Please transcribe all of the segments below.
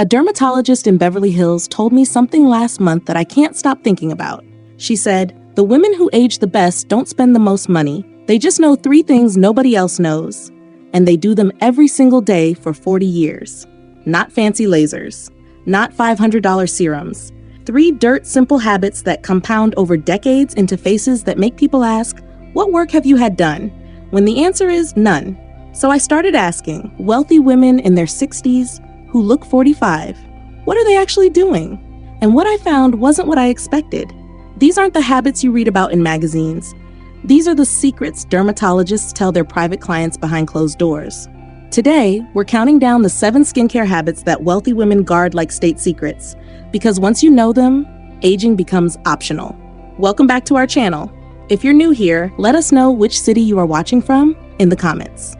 A dermatologist in Beverly Hills told me something last month that I can't stop thinking about. She said, "The women who age the best don't spend the most money. They just know 3 things nobody else knows. And they do them every single day for 40 years. Not fancy lasers. Not $500 serums. 3 simple habits that compound over decades into faces that make people ask, 'What work have you had done?' when the answer is none." So I started asking wealthy women in their 60s who look 45, what are they actually doing? And what I found wasn't what I expected. These aren't the habits you read about in magazines. These are the secrets dermatologists tell their private clients behind closed doors. Today, we're counting down the 7 skincare habits that wealthy women guard like state secrets, because once you know them, aging becomes optional. Welcome back to our channel. If you're new here, let us know which city you are watching from in the comments.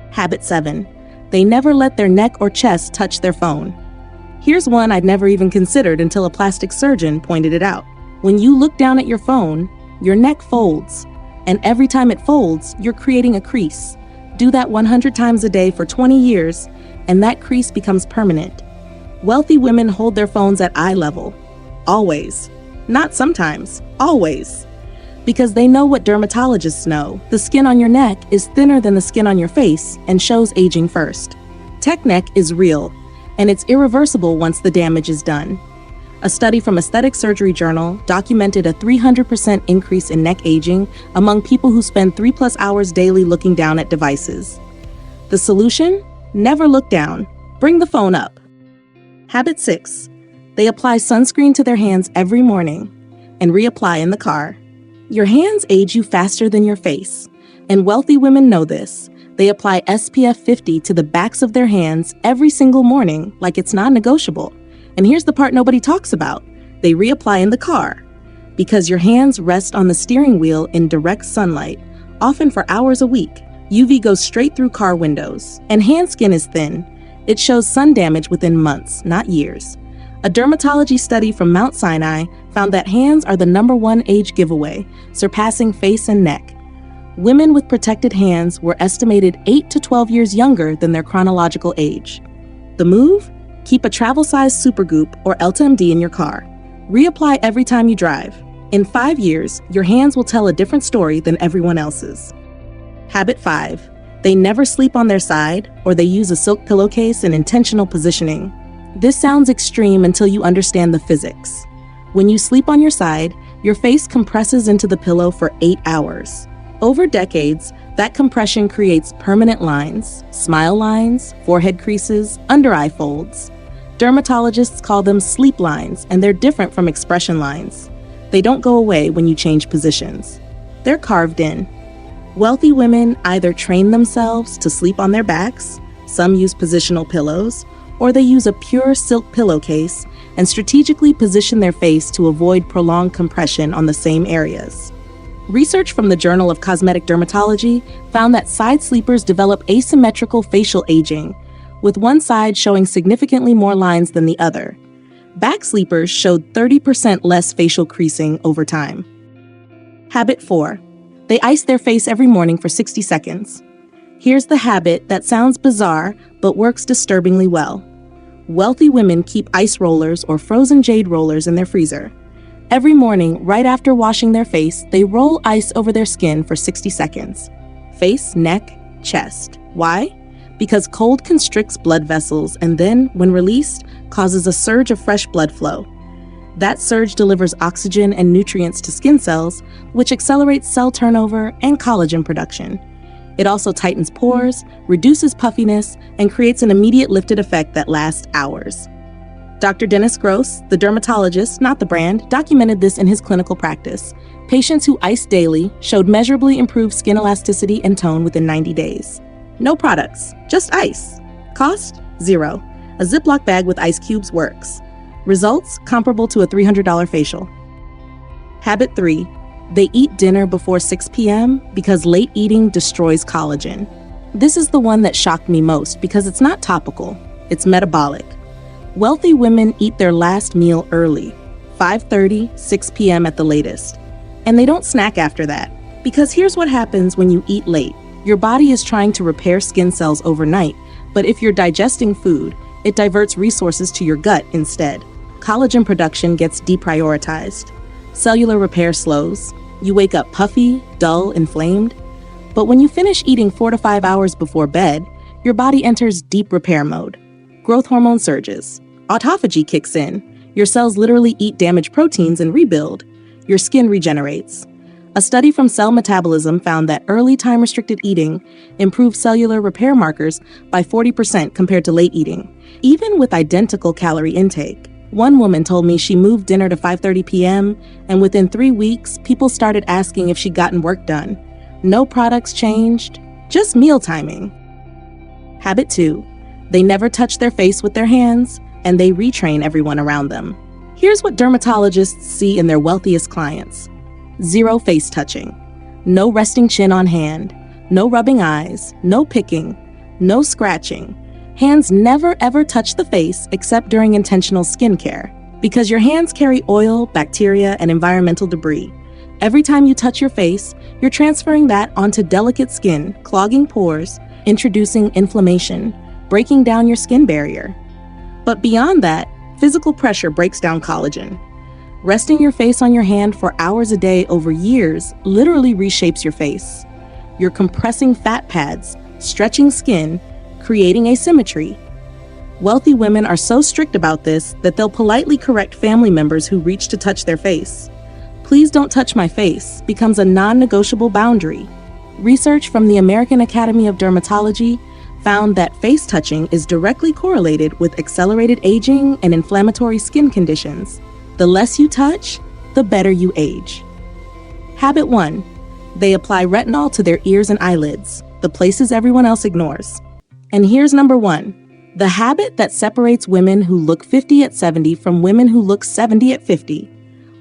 Habit 7. They never let their neck or chest touch their phone. Here's one I'd never even considered until a plastic surgeon pointed it out. When you look down at your phone, your neck folds, and every time it folds, you're creating a crease. Do that 100 times a day for 20 years, and that crease becomes permanent. Wealthy women hold their phones at eye level. Always. Not sometimes. Always. Because they know what dermatologists know. The skin on your neck is thinner than the skin on your face and shows aging first. Tech neck is real, and it's irreversible once the damage is done. A study from Aesthetic Surgery Journal documented a 300% increase in neck aging among people who spend 3+ hours daily looking down at devices. The solution? Never look down. Bring the phone up. Habit 6. They apply sunscreen to their hands every morning and reapply in the car. Your hands age you faster than your face, and wealthy women know this. They apply SPF 50 to the backs of their hands every single morning like it's non-negotiable. And here's the part nobody talks about. They reapply in the car. Because your hands rest on the steering wheel in direct sunlight, often for hours a week. UV goes straight through car windows, and hand skin is thin. It shows sun damage within months, not years. A dermatology study from Mount Sinai found that hands are the #1 age giveaway, surpassing face and neck. Women with protected hands were estimated 8 to 12 years younger than their chronological age. The move? Keep a travel-sized Supergoop or EltaMD in your car. Reapply every time you drive. In 5 years, your hands will tell a different story than everyone else's. Habit 5. They never sleep on their side, or they use a silk pillowcase in intentional positioning. This sounds extreme until you understand the physics. When you sleep on your side, your face compresses into the pillow for 8 hours. Over decades, that compression creates permanent lines, smile lines, forehead creases, under-eye folds. Dermatologists call them sleep lines, and they're different from expression lines. They don't go away when you change positions. They're carved in. Wealthy women either train themselves to sleep on their backs, some use positional pillows, or they use a pure silk pillowcase and strategically position their face to avoid prolonged compression on the same areas. Research from the Journal of Cosmetic Dermatology found that side sleepers develop asymmetrical facial aging, with one side showing significantly more lines than the other. Back sleepers showed 30% less facial creasing over time. Habit 4. They ice their face every morning for 60 seconds. Here's the habit that sounds bizarre but works disturbingly well. Wealthy women keep ice rollers or frozen jade rollers in their freezer. Every morning, right after washing their face, they roll ice over their skin for 60 seconds. Face, neck, chest. Why? Because cold constricts blood vessels and then, when released, causes a surge of fresh blood flow. That surge delivers oxygen and nutrients to skin cells, which accelerates cell turnover and collagen production. It also tightens pores, reduces puffiness, and creates an immediate lifted effect that lasts hours. Dr. Dennis Gross, the dermatologist, not the brand, documented this in his clinical practice. Patients who iced daily showed measurably improved skin elasticity and tone within 90 days. No products, just ice. Cost? $0. A Ziploc bag with ice cubes works. Results? Comparable to a $300 facial. Habit 3. They eat dinner before 6 p.m. because late eating destroys collagen. This is the one that shocked me most because it's not topical, it's metabolic. Wealthy women eat their last meal early, 5:30, 6 p.m. at the latest. And they don't snack after that, because here's what happens when you eat late. Your body is trying to repair skin cells overnight, but if you're digesting food, It diverts resources to your gut instead. Collagen production gets deprioritized. Cellular repair slows. You wake up puffy, dull, inflamed. But when you finish eating 4 to 5 hours before bed, your body enters deep repair mode. Growth hormone surges. Autophagy kicks in. Your cells literally eat damaged proteins and rebuild. Your skin regenerates. A study from Cell Metabolism found that early time-restricted eating improved cellular repair markers by 40% compared to late eating, even with identical calorie intake. One woman told me she moved dinner to 5:30 p.m., and within 3 weeks, people started asking if she'd gotten work done. No products changed, just meal timing. Habit 2. They never touch their face with their hands, and they retrain everyone around them. Here's what dermatologists see in their wealthiest clients. 0 face touching. No resting chin on hand. No rubbing eyes. No picking. No scratching. Hands never ever touch the face except during intentional skincare. Because your hands carry oil, bacteria, and environmental debris. Every time you touch your face, you're transferring that onto delicate skin, clogging pores, introducing inflammation, breaking down your skin barrier. But beyond that, physical pressure breaks down collagen. Resting your face on your hand for hours a day over years literally reshapes your face. You're compressing fat pads, stretching skin, creating asymmetry. Wealthy women are so strict about this that they'll politely correct family members who reach to touch their face. "Please don't touch my face" becomes a non-negotiable boundary. Research from the American Academy of Dermatology found that face touching is directly correlated with accelerated aging and inflammatory skin conditions. The less you touch, the better you age. Habit 1. They apply retinol to their ears and eyelids, the places everyone else ignores. And here's number 1. The habit that separates women who look 50 at 70 from women who look 70 at 50.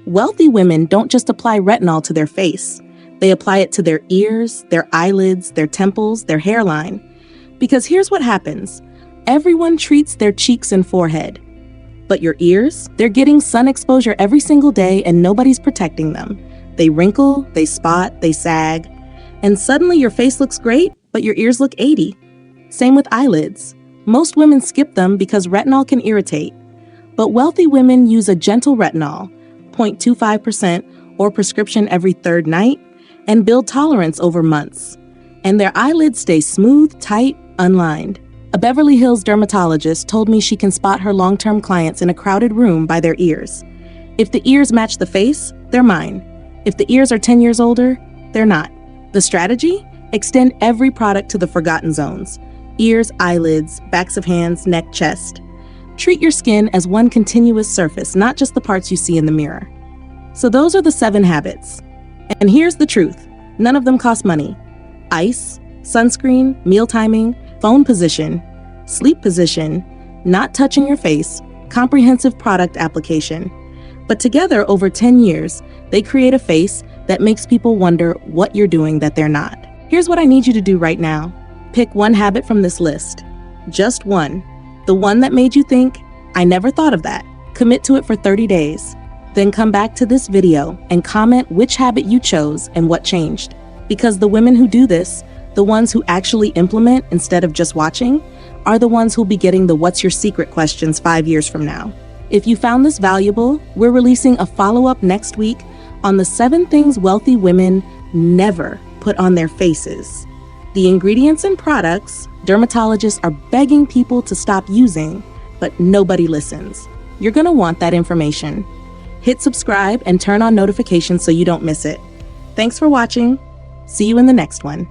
Wealthy women don't just apply retinol to their face. They apply it to their ears, their eyelids, their temples, their hairline. Because here's what happens. Everyone treats their cheeks and forehead. But your ears, they're getting sun exposure every single day and nobody's protecting them. They wrinkle, they spot, they sag. And suddenly your face looks great, but your ears look 80. Same with eyelids. Most women skip them because retinol can irritate. But wealthy women use a gentle retinol, 0.25% or prescription every 3rd night, and build tolerance over months. And their eyelids stay smooth, tight, unlined. A Beverly Hills dermatologist told me she can spot her long-term clients in a crowded room by their ears. If the ears match the face, they're mine. If the ears are 10 years older, they're not. The strategy? Extend every product to the forgotten zones. Ears, eyelids, backs of hands, neck, chest. Treat your skin as one continuous surface, not just the parts you see in the mirror. So those are the 7 habits. And here's the truth. None of them cost money. Ice, sunscreen, meal timing, phone position, sleep position, not touching your face, comprehensive product application. But together, over 10 years, they create a face that makes people wonder what you're doing that they're not. Here's what I need you to do right now. Pick one habit from this list. Just one. The one that made you think, "I never thought of that." Commit to it for 30 days. Then come back to this video and comment which habit you chose and what changed. Because the women who do this, the ones who actually implement instead of just watching, are the ones who'll be getting the "What's your secret?" questions 5 years from now. If you found this valuable, we're releasing a follow-up next week on the 7 things wealthy women never put on their faces. The ingredients and products dermatologists are begging people to stop using, but nobody listens. You're gonna want that information. Hit subscribe and turn on notifications so you don't miss it. Thanks for watching. See you in the next one.